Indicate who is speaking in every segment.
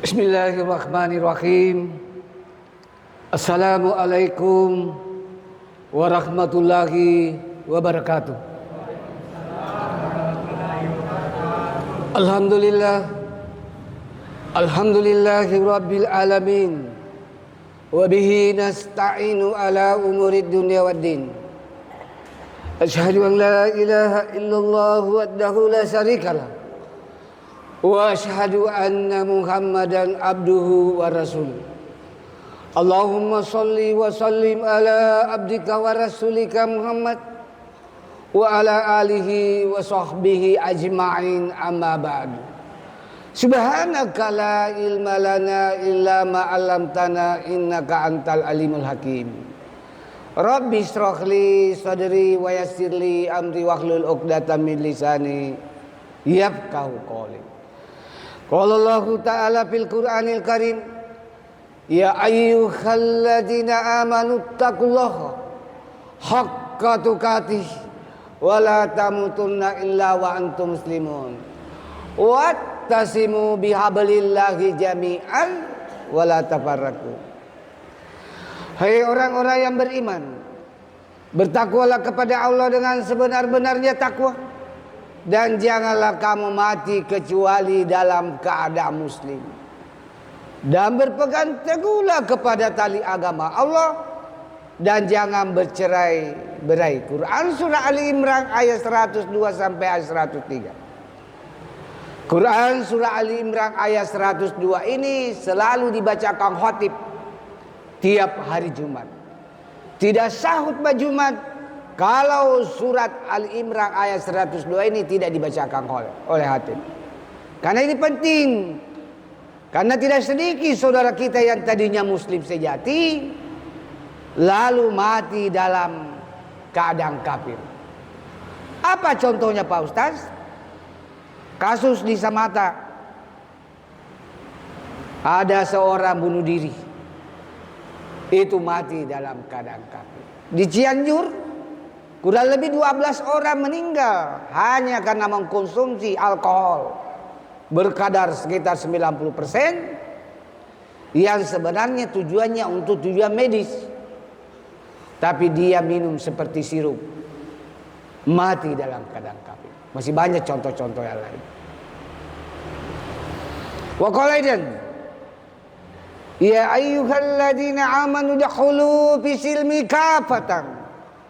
Speaker 1: Bismillahirrahmanirrahim. Assalamualaikum warahmatullahi wabarakatuh. Alhamdulillahi rabbil alamin. Wa bihi nasta'inu ala umurid dunya waddin. Asyhadu an la ilaha illallah wahdahu la syarikalah. Wa asyhadu anna Muhammadan abduhu wa rasuluh. Allahumma salli wa sallim ala abdika wa rasulika Muhammad wa ala alihi wa sahbihi ajma'in, amma ba'du. Subhanaka la ilma lana illa ma 'allamtana innaka antal alimul hakim. Rabbi shrah li sadri wa yassir li amri wahlul 'uqdatam min lisani yafqahu qawli. Qala Allah Ta'ala fil Qur'anil Karim, ya ayyuhalladzina amanu taqullaha haqqa tuqatih wa la tamutunna illa wa antum muslimun wattasimu bihablillahi jami'an wa la tafarraqu. Hai orang-orang yang beriman, bertakwalah kepada Allah dengan sebenar-benarnya takwa, dan janganlah kamu mati kecuali dalam keadaan muslim, dan berpegang teguhlah kepada tali agama Allah, dan jangan bercerai-berai. Quran surah Ali Imran ayat 102 sampai ayat 103. Quran surah Ali Imran ayat 102 ini selalu dibacakan khatib tiap hari Jumat. Tidak sah khutbah Jumat kalau surat Al-Imran ayat 102 ini tidak dibacakan oleh khatib. Karena ini penting. Karena tidak sedikit saudara kita yang tadinya muslim sejati lalu mati dalam keadaan kafir. Apa contohnya Pak Ustaz? Kasus di Samata. Ada seorang bunuh diri. Itu mati dalam keadaan kafir. Di Cianjur kurang lebih 12 orang meninggal hanya karena mengkonsumsi alkohol berkadar sekitar 90% yang sebenarnya tujuannya untuk tujuan medis, tapi dia minum seperti sirup, mati dalam keadaan kafir. Masih banyak contoh-contoh yang lain. Wa qala aidan, ya ayyuhalladzina amanu dakhulu fi silmi kafatan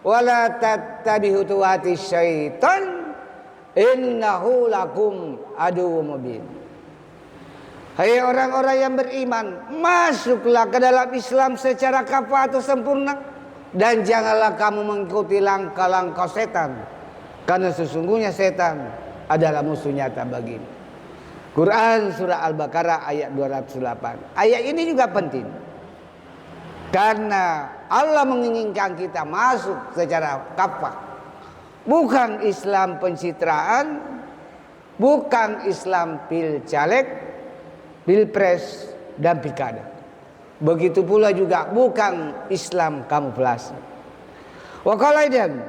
Speaker 1: wala tattabi'u khutuwati syaitan innahu lakum aduwwum mubin. Hai orang-orang yang beriman, masuklah ke dalam Islam secara kafah atau sempurna, dan janganlah kamu mengikuti langkah-langkah setan, karena sesungguhnya setan adalah musuh nyata bagimu. Quran surah Al-Baqarah ayat 208. Ayat ini juga penting karena Allah menginginkan kita masuk secara kafah. Bukan Islam pencitraan, bukan Islam pil caleg, pilpres dan pilkada. Begitu pula juga bukan Islam kamuflase. Wa qala aidan,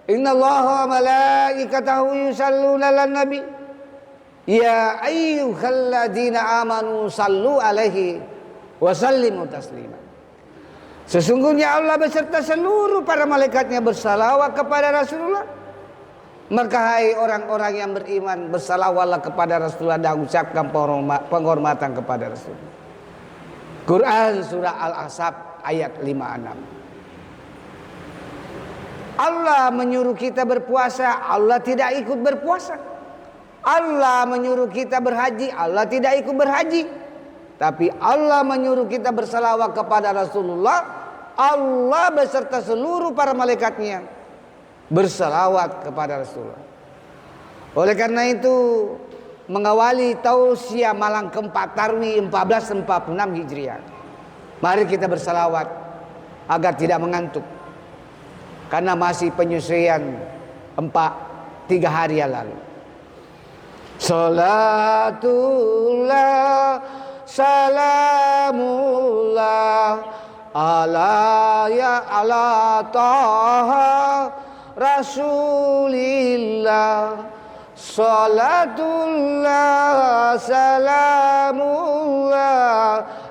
Speaker 1: innallaha wa malaikatahu yusalluna 'alan nabi ya ayyuhalladzina amanu sallu alaihi wa sallimu taslima. Sesungguhnya Allah beserta seluruh para malaikatnya bersalawat kepada Rasulullah. Maka hai orang-orang yang beriman, bersalawatlah kepada Rasulullah dan ucapkan penghormatan kepada Rasulullah. Quran surah Al-Ahzab ayat 56. Allah menyuruh kita berpuasa, Allah tidak ikut berpuasa. Allah menyuruh kita berhaji, Allah tidak ikut berhaji. Tapi Allah menyuruh kita bersalawat kepada Rasulullah, Allah beserta seluruh para malaikatnya bersalawat kepada Rasulullah. Oleh karena itu, mengawali tausiah malam keempat Tarwih 1446 Hijriah, mari kita bersalawat agar tidak mengantuk, karena masih penyesuaian 3 hari yang lalu. Salatullah salamullah ala taha rasulillah Salatullah salamullah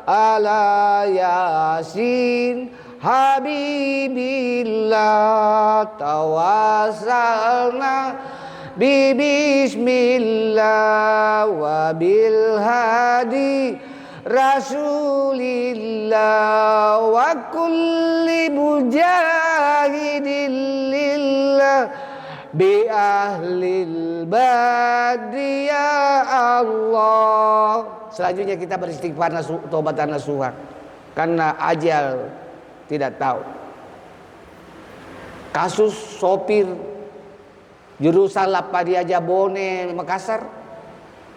Speaker 1: ala yasin habibillah tawassalna bismillah wa bil hadi rasulillah wa kulli mujahidin lillah bi ahlil badri ya Allah. Selanjutnya kita beristighfar taubatan nasuha karena ajal tidak tahu. Kasus sopir jurusan Lapadia Jabone Makassar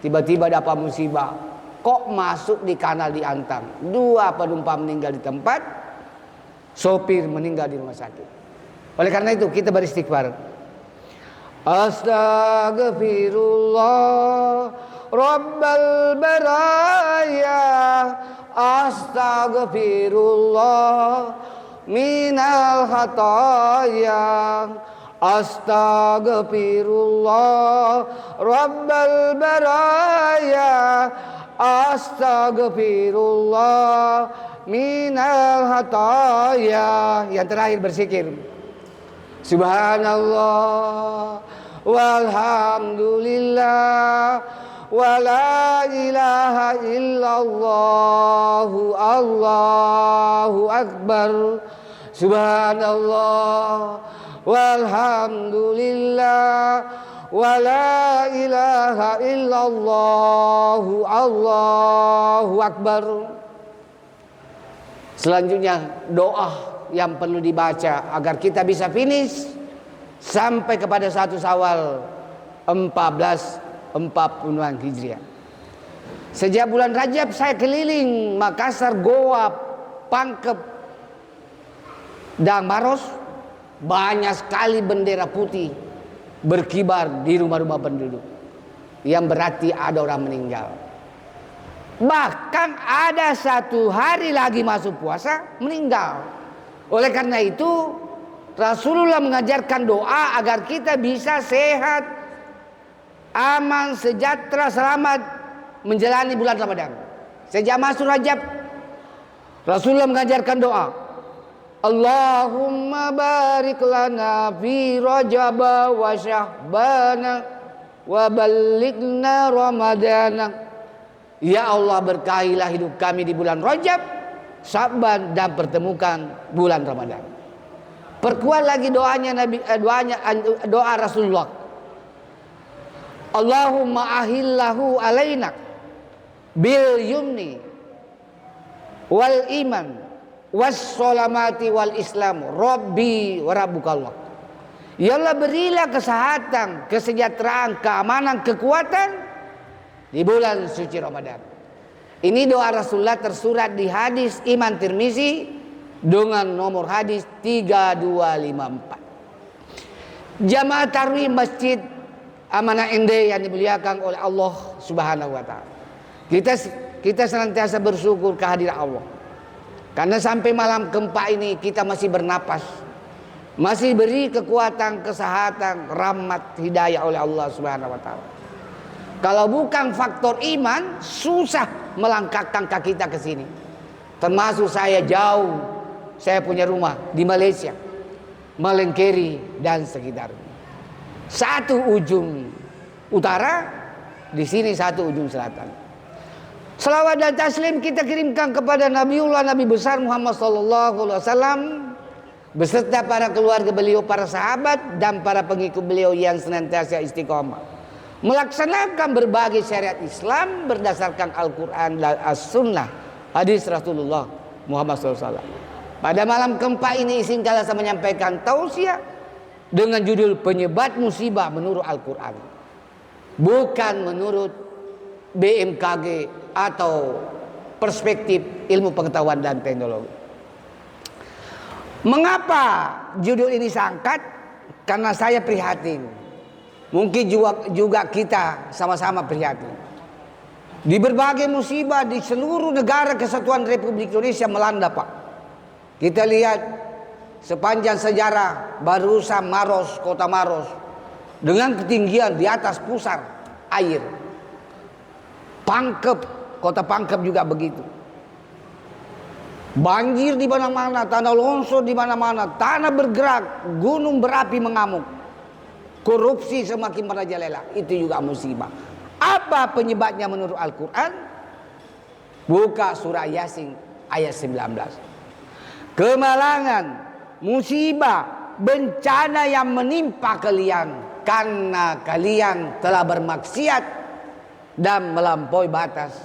Speaker 1: tiba-tiba dapat musibah. Kok masuk di kanal di Antang? 2 penumpang meninggal di tempat, sopir meninggal di rumah sakit. Oleh karena itu kita beristighfar. Astaghfirullah Rabbal baraya, astaghfirullah minal khataya, astaghfirullah Rabbal baraya, astaghfirullah minal khataya. Yang terakhir berzikir. Subhanallah walhamdulillah wala ilaha illallah Allahu akbar. Subhanallah walhamdulillah wala ilaha illallah Allahu akbar. Selanjutnya doa yang perlu dibaca agar kita bisa finish sampai kepada 1 Syawal 1446 Hijriah. Sejak bulan Rajab saya keliling Makassar, Goa, Pangkep, dan Maros. Banyak sekali bendera putih berkibar di rumah-rumah penduduk, yang berarti ada orang meninggal. Bahkan ada 1 hari lagi masuk puasa meninggal. Oleh karena itu Rasulullah mengajarkan doa agar kita bisa sehat, aman, sejahtera, selamat menjalani bulan Ramadan. Sejak masuk Rajab Rasulullah mengajarkan doa, Allahumma barik lana fi Rajab wa Sya'bana wa ballighna Ramadana. Ya Allah, berkahilah hidup kami di bulan Rajab, Sya'ban, dan pertemukan bulan Ramadan. Perkuat lagi doanya doa Rasulullah. Allahumma ahillahu alaina bil yumni wal iman was salamati wal islam rabbi wa rabbukallah. Ya Allah, berilah kesehatan, kesejahteraan, keamanan, kekuatan di bulan suci Ramadan. Ini doa Rasulullah tersurat di hadis Imam Tirmizi dengan nomor hadis 3254. Jamaah tarawih Masjid Amanah Ende yang dimuliakan oleh Allah Subhanahu wa taala. Kita senantiasa bersyukur kehadiran Allah. Karena sampai malam gempa ini kita masih bernapas. Masih beri kekuatan, kesehatan, rahmat, hidayah oleh Allah Subhanahu wa taala. Kalau bukan faktor iman, susah melangkahkan kaki kita ke sini. Termasuk saya jauh, saya punya rumah di Malaysia, Malengkeri dan sekitarnya. 1 ujung utara, di sini 1 ujung selatan. Selawat dan taslim kita kirimkan kepada Nabiullah Nabi besar Muhammad SAW beserta para keluarga beliau, para sahabat dan para pengikut beliau yang senantiasa istiqomah melaksanakan berbagai syariat Islam berdasarkan Al-Quran dan As-Sunnah, hadis Rasulullah Muhammad SAW. Pada malam gempa ini izinkanlah saya menyampaikan tausiah dengan judul penyebab musibah menurut Al-Quran, bukan menurut BMKG atau perspektif ilmu pengetahuan dan teknologi. Mengapa judul ini saya angkat? Karena saya prihatin. Mungkin juga kita sama-sama prihatin. Di berbagai musibah di seluruh negara kesatuan Republik Indonesia melanda, Pak. Kita lihat sepanjang sejarah barusan Maros, kota Maros, dengan ketinggian di atas pusar air. Pangkep, kota Pangkep juga begitu. Banjir di mana-mana, tanah longsor di mana-mana, tanah bergerak, gunung berapi mengamuk. Korupsi semakin merajalela, itu juga musibah. Apa penyebabnya menurut Al-Quran? Buka surah Yasin ayat 19. Kemalangan, musibah, bencana yang menimpa kalian karena kalian telah bermaksiat dan melampaui batas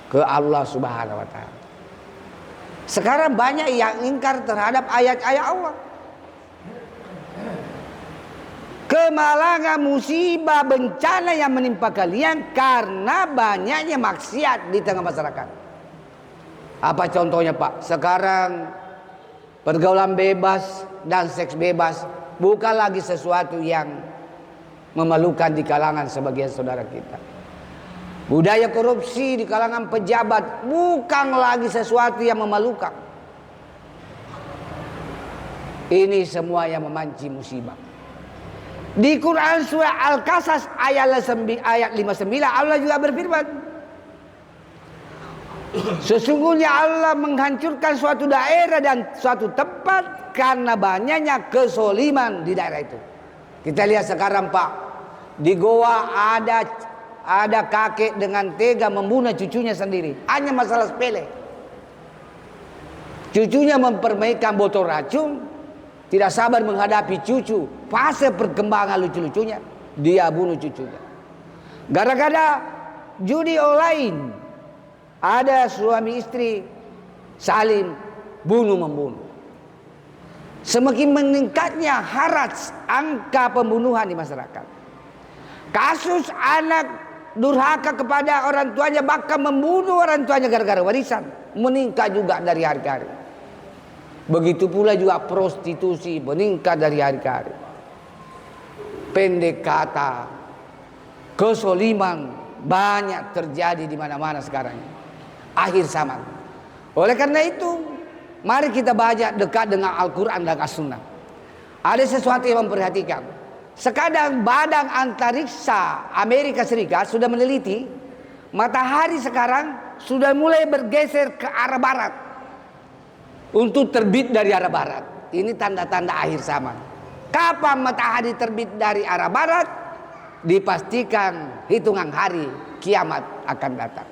Speaker 1: ke Allah Subhanahu wa taala. Sekarang banyak yang ingkar terhadap ayat-ayat Allah. Kemalangan, musibah, bencana yang menimpa kalian karena banyaknya maksiat di tengah masyarakat. Apa contohnya, Pak? Sekarang pergaulan bebas dan seks bebas bukan lagi sesuatu yang memalukan di kalangan sebagian saudara kita. Budaya korupsi di kalangan pejabat bukan lagi sesuatu yang memalukan. Ini semua yang memancing musibah. Di Quran surah Al-Qasas ayat 59 Allah juga berfirman, sesungguhnya Allah menghancurkan suatu daerah dan suatu tempat karena banyaknya kezaliman di daerah itu. Kita lihat sekarang, Pak, di Goa ada kakek dengan tega membunuh cucunya sendiri. Hanya masalah sepele. Cucunya mempermainkan botol racun, tidak sabar menghadapi cucu, fase perkembangan lucu-lucunya, dia bunuh cucunya. Gara-gara judi online, ada suami istri saling bunuh-membunuh. Semakin meningkatnya haraj angka pembunuhan di masyarakat. Kasus anak durhaka kepada orang tuanya, bahkan membunuh orang tuanya gara-gara warisan, meningkat juga dari hari ke hari. Begitu pula juga prostitusi meningkat dari hari ke hari. Pendek kata, kezaliman banyak terjadi di mana-mana sekarang. Akhir zaman. Oleh karena itu, mari kita baca dekat dengan Al-Quran dan As-Sunnah. Ada sesuatu yang memperhatikan. Sekarang Badan Antariksa Amerika Serikat sudah meneliti, matahari sekarang sudah mulai bergeser ke arah barat. Untuk terbit dari arah barat. Ini tanda-tanda akhir zaman. Kapan matahari terbit dari arah barat? Dipastikan hitungan hari kiamat akan datang.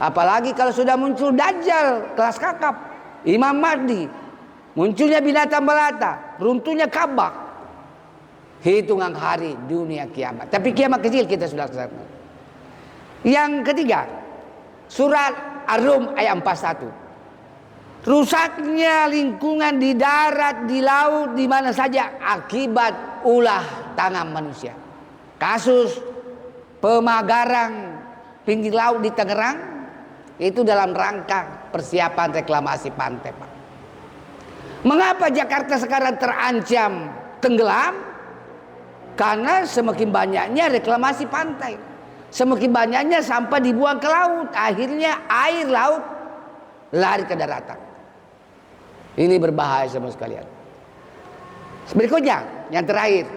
Speaker 1: Apalagi kalau sudah muncul Dajjal kelas kakap, Imam Mahdi, munculnya binatang melata, runtuhnya Ka'bah. Hitungan hari dunia kiamat. Tapi kiamat kecil kita sudah kesana. Yang ketiga, surat Ar-Rum ayat 41. Rusaknya lingkungan di darat, di laut, di mana saja akibat ulah tangan manusia. Kasus pemagaran pinggir laut di Tangerang itu dalam rangka persiapan reklamasi pantai, Pak. Mengapa Jakarta sekarang terancam tenggelam? Karena semakin banyaknya reklamasi pantai, semakin banyaknya sampah dibuang ke laut, akhirnya air laut lari ke daratan. Ini berbahaya sama sekalian. Berikutnya, yang terakhir,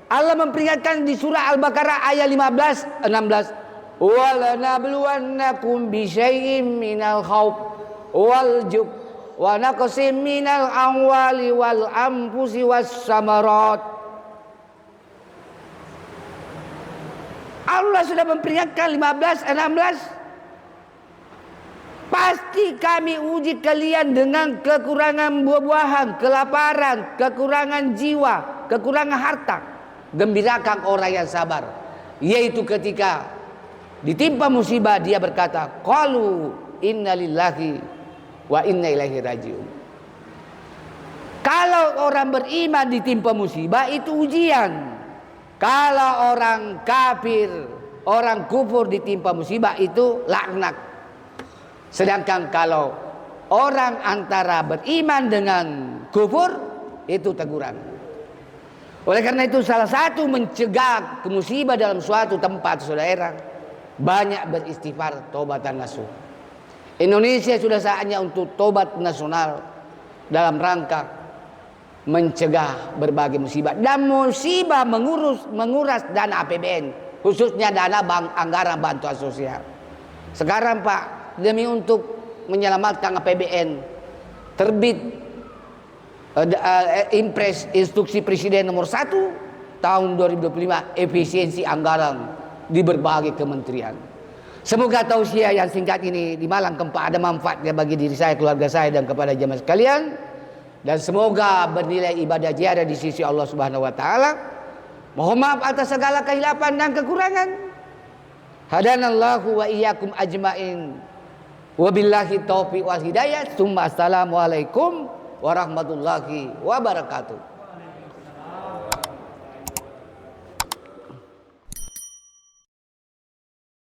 Speaker 1: Allah memperingatkan di surah Al-Baqarah ayat 15-16, "Walanabluwannakum bisyai'im minal khauf wal jub wa naqsim minal amwali wal anfusi was samarat." Allah sudah memperingatkan 15-16. Pasti kami uji kalian dengan kekurangan buah-buahan, kelaparan, kekurangan jiwa, kekurangan harta. Gembirakan orang yang sabar. Yaitu ketika ditimpa musibah dia berkata, qalu inna lillahi wa inna ilaihi rajiun. Kalau orang beriman ditimpa musibah itu ujian. Kalau orang kafir, orang kufur ditimpa musibah itu laknat. Sedangkan kalau orang antara beriman dengan kufur itu teguran. Oleh karena itu salah satu mencegah musibah dalam suatu tempat saudara, banyak beristighfar, taubatan nasuh. Indonesia sudah saatnya untuk tobat nasional dalam rangka mencegah berbagai musibah, dan musibah menguras dana APBN, khususnya dana anggaran bantuan sosial. Sekarang Pak, demi untuk menyelamatkan APBN, terbit Impres Instruksi Presiden nomor 1 tahun 2025 efisiensi anggaran di berbagai kementerian. Semoga tausiah yang singkat ini di malam keempat ada manfaatnya bagi diri saya, keluarga saya, dan kepada jemaah sekalian. Dan semoga bernilai ibadah ziarah di sisi Allah Subhanahu wa taala. Mohon maaf atas segala kehilapan dan kekurangan. Hadanallahu wa iyyakum ajmain. Wabillahi taufiq wal hidayah. Assalamualaikum warahmatullahi wabarakatuh.